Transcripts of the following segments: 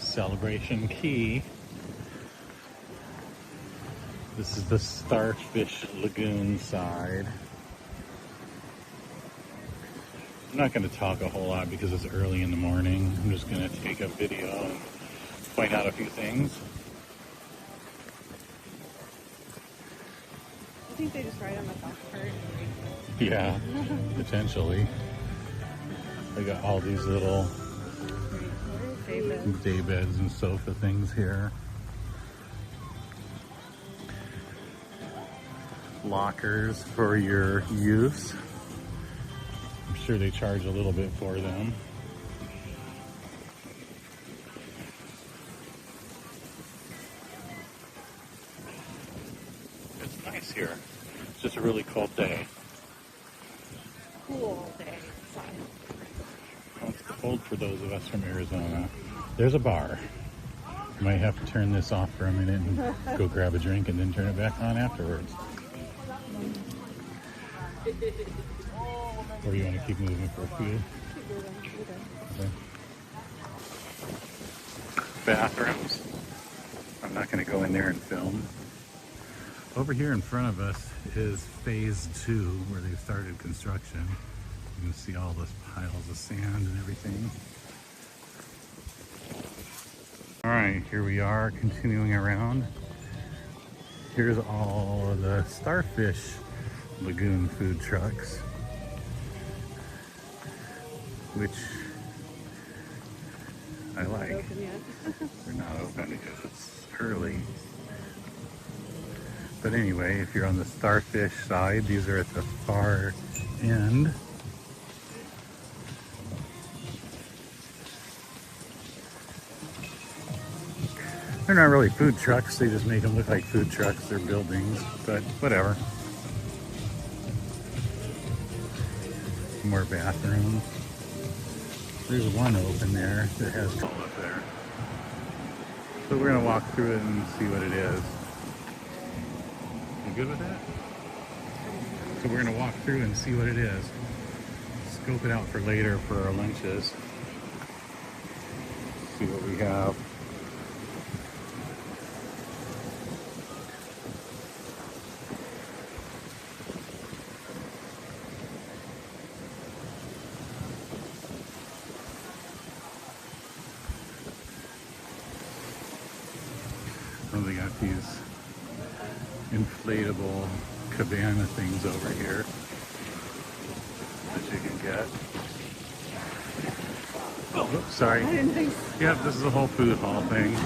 Celebration Key. This is the Starfish Lagoon side. I'm not going to talk a whole lot because it's early in the morning. I'm just going to take a video and point out a few things. I think they just ride on the golf cart. Yeah, potentially. They got all these little daybeds and sofa things here. Lockers for your use. I'm sure they charge a little bit for them. It's nice here. It's just a really cold day. Cool day. Well, it's cold for those of us from Arizona. There's a bar. You might have to turn this off for a minute and go grab a drink and then turn it back on afterwards. Or you want to keep moving for a few? Okay. Bathrooms. I'm not going to go in there and film. Over here in front of us is phase 2 where they've started construction. You can see all those piles of sand and everything. Alright, here we are continuing around. Here's all of the Starfish Lagoon food trucks, which I like. They're not open because it's early. But anyway, if you're on the Starfish side, these are at the far end. They're not really food trucks, they just make them look like food trucks. They're buildings, but whatever. More bathrooms. There's one open there that has all up there. So we're gonna walk through it and see what it is. You good with that? So we're gonna walk through and see what it is. Scope it out for later for our lunches. See what we have. Oh, they got these inflatable cabana things over here that you can get. Oh, oops, sorry. Yeah, this is a whole food hall thing.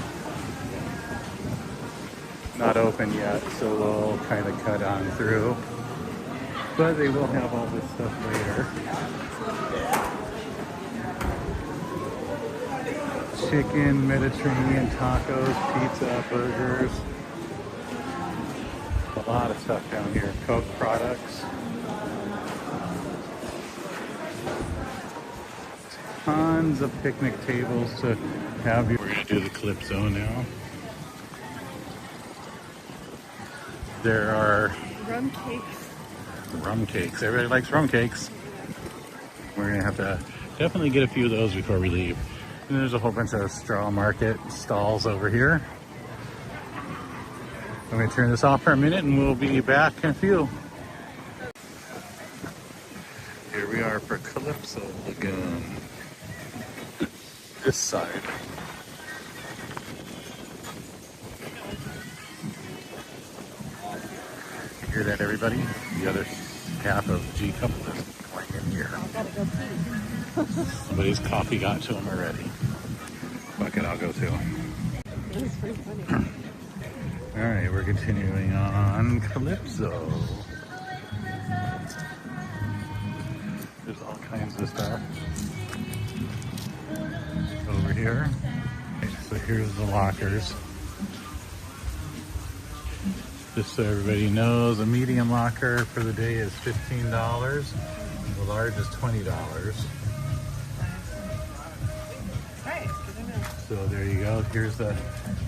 Not open yet, so we'll kind of cut on through. But they will have all this stuff later. Chicken, Mediterranean tacos, pizza, burgers. A lot of stuff down here. Coke products. Tons of picnic tables to have. We're going to do the Calypso now. There are rum cakes. Rum cakes. Everybody likes rum cakes. We're going to have to definitely get a few of those before we leave. And there's a whole bunch of straw market stalls over here. I'm going to turn this off for a minute and we'll be back in a few. Here we are for Calypso Lagoon. This side. You hear that, everybody? The other half of G Couple is playing in here. Somebody's coffee got to him already. Fuck it, I'll go too. That's pretty funny. Alright, we're continuing on Calypso. There's all kinds of stuff over here. Okay, so here's the lockers. Just so everybody knows, a medium locker for the day is $15. And the large is $20. So there you go. Here's the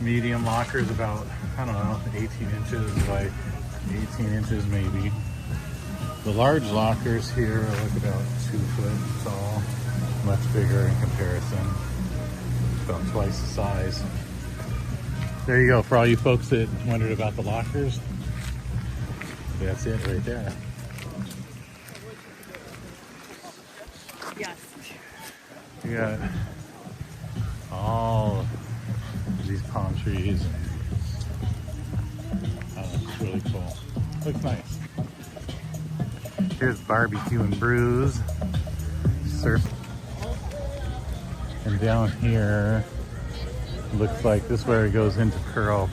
medium lockers, about, I don't know, 18 inches by 18 inches maybe. The large lockers here look about 2 foot tall, much bigger in comparison. about twice the size. There you go, for all you folks that wondered about the lockers. That's it right there. Yes. You got all these palm trees. It's really cool. Looks nice. Here's Barbecue and Brews. Surf. And down here, looks like this is where it goes into Pearl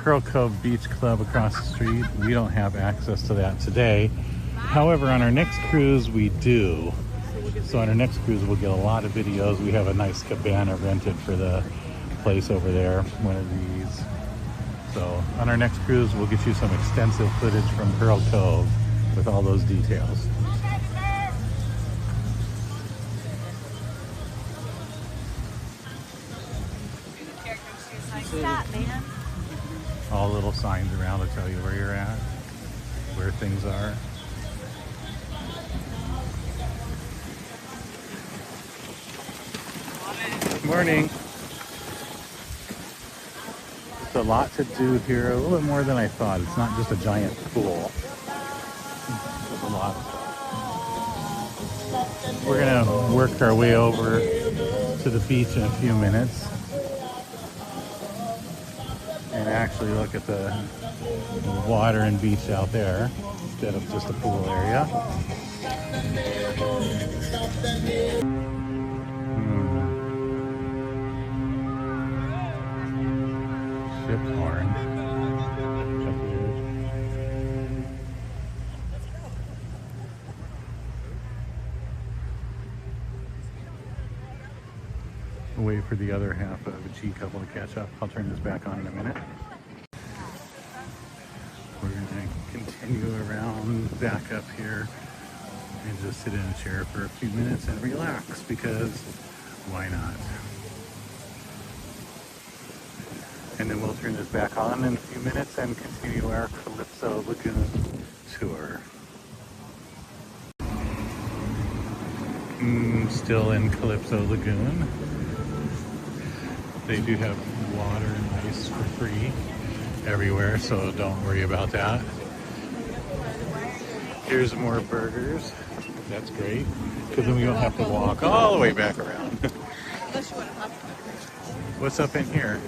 Cove Beach Club across the street. We don't have access to that today. However, on our next cruise, we do. So on our next cruise, we'll get a lot of videos. We have a nice cabana rented for the place over there, one of these. So on our next cruise, we'll get you some extensive footage from Pearl Cove with all those details. Stop, man. All little signs around to tell you where you're at, where things are. Good morning. There's a lot to do here, a little bit more than I thought. It's not just a giant pool. There's a lot. We're gonna work our way over to the beach in a few minutes and actually look at the water and beach out there instead of just a pool area. Ship horn. We'll wait for the other half of a G couple to catch up. I'll turn this back on in a minute. We're going to continue around back up here and just sit in a chair for a few minutes and relax, because why not? And then we'll turn this back on in a few minutes and continue our Calypso Lagoon tour. Still in Calypso Lagoon. They do have water and ice for free everywhere, so don't worry about that. Here's more burgers. That's great, because then we don't have to walk all the way back around. What's up in here?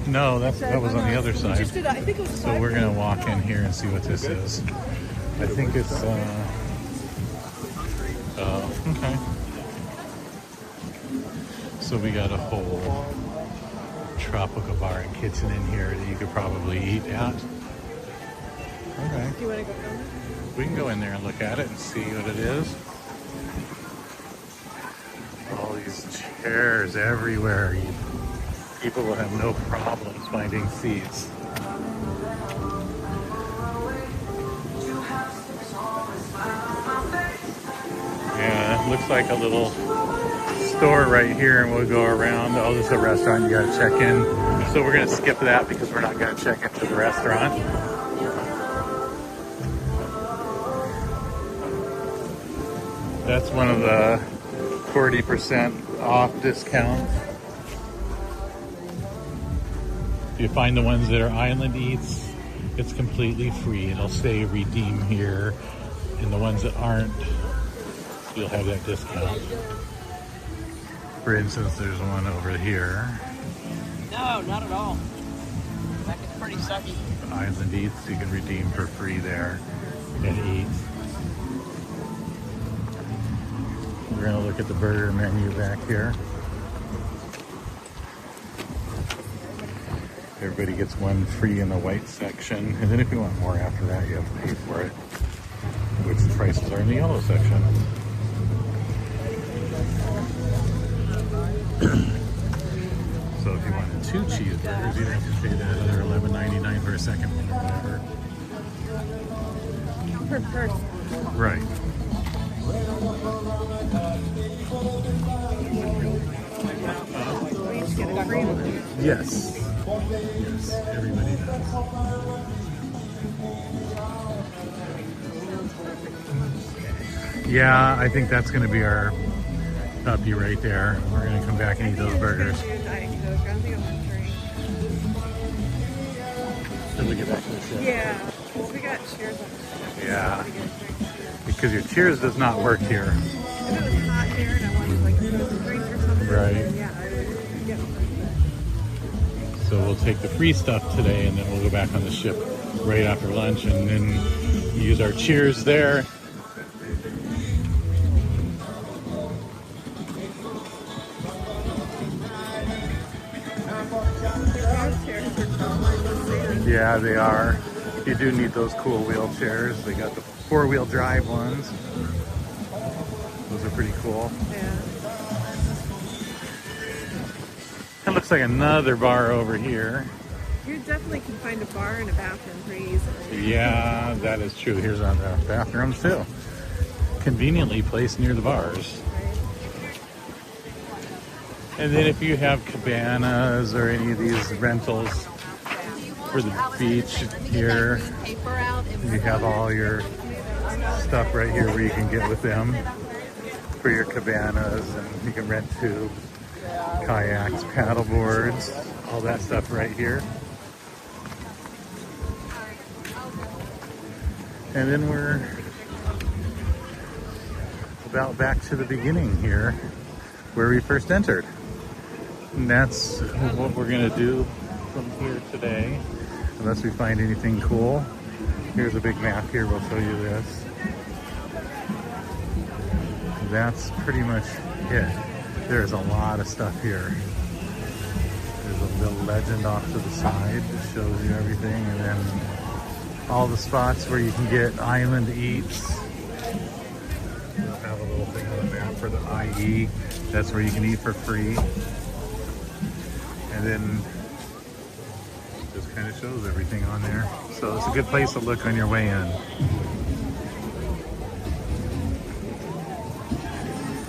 No, that was on the other side. So we're gonna walk in here and see what this is. I think it's okay. So we got a whole tropical bar and kitchen in here that you could probably eat at. Okay. Do you want to go down? We can go in there and look at it and see what it is. All these chairs everywhere. People will have no problems finding seats. Yeah, it looks like a little store right here, and we'll go around. Oh, this is a restaurant, you gotta check in. So we're gonna skip that because we're not gonna check into the restaurant. That's one of the 40% off discounts. If you find the ones that are island eats, it's completely free. It'll say redeem here. And the ones that aren't, you'll have that discount. For instance, there's one over here. No, not at all. That gets pretty sucky. Island eats, you can redeem for free there and eat. We're gonna look at the burger menu back here. Everybody gets one free in the white section, and then if you want more after that, you have to pay for it, which the prices are in the yellow section. So if you wanted 2 cheeseburgers, you'd have to pay that other $11.99 for a second one or whatever. Per person. Right. We each get a free one. Yes. Yes, everybody does. Yeah, I think that's going to be our puppy right there. We're gonna come back and eat those burgers. Till we get back to the ship. Yeah, because we got cheers on the ship. Yeah. Because your Cheers does not work here. If it was hot here and I wanted like a frozen drink or something, Right. then yeah, I would get one. So we'll take the free stuff today and then we'll go back on the ship right after lunch and then use our Cheers there. Those chairs are cool, like the sand. Yeah, they are. You do need those cool wheelchairs. They got the four-wheel drive ones. Those are pretty cool. Yeah. That looks like another bar over here. You definitely can find a bar and a bathroom pretty easily. Yeah, that is true. Here's on the bathrooms too. Conveniently placed near the bars. Right? And then if you have cabanas or any of these rentals for the beach here, you have all your stuff right here where you can get with them for your cabanas, and you can rent tubes, kayaks, paddle boards, all that stuff right here. And then we're about back to the beginning here where we first entered. And that's what we're gonna do from here today, unless we find anything cool. Here's a big map here, we'll show you this. That's pretty much it. There's a lot of stuff here. There's a little legend off to the side that shows you everything, and then all the spots where you can get island eats. We'll have a little thing on the map for the IE. That's where you can eat for free. And then just kind of shows everything on there. So it's a good place to look on your way in.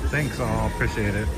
Thanks all, appreciate it.